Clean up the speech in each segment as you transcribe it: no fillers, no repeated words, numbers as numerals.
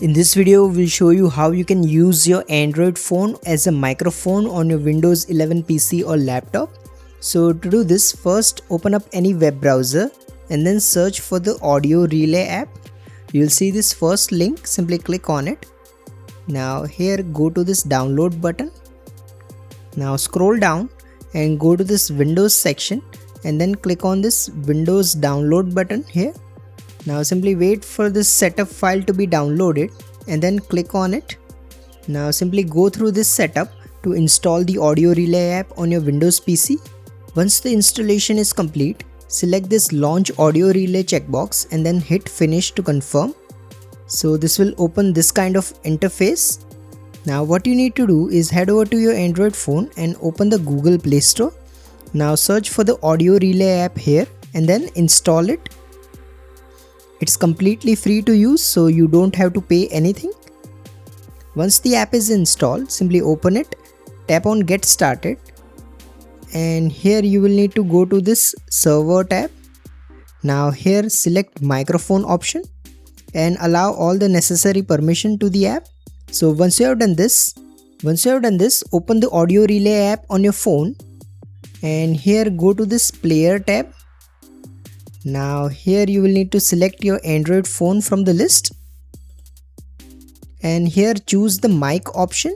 In this video, we'll show you how you can use your Android phone as a microphone on your Windows 11 PC or laptop. So to do this, first open up any web browser and then search for the AudioRelay app. You'll see this first link, simply click on it. Now here go to this download button. Now scroll down and go to this Windows section and then click on this Windows download button here. Now simply wait for this setup file to be downloaded and then click on it. Now simply go through this setup to install the AudioRelay app on your Windows PC. Once the installation is complete, select this Launch AudioRelay checkbox and then hit Finish to confirm. So this will open this kind of interface. Now what you need to do is head over to your Android phone and open the Google Play Store. Now search for the AudioRelay app here and then install it. It's completely free to use, so you don't have to pay anything. Once the app is installed, simply open it, tap on Get Started, and here you will need to go to this Server tab. Now here select Microphone option and allow all the necessary permission to the app. So once you have done this, open the AudioRelay app on your phone and here go to this Player tab. Now here you will need to select your Android phone from the list and here choose the mic option.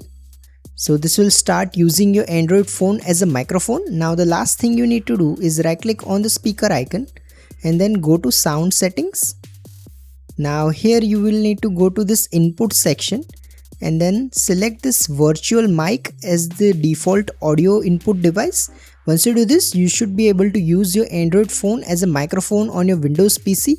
So this will start using your Android phone as a microphone. Now the last thing you need to do is right click on the speaker icon and then go to sound settings. Now here you will need to go to this input section and then select this virtual mic as the default audio input device. Once you do this, you should be able to use your Android phone as a microphone on your Windows PC.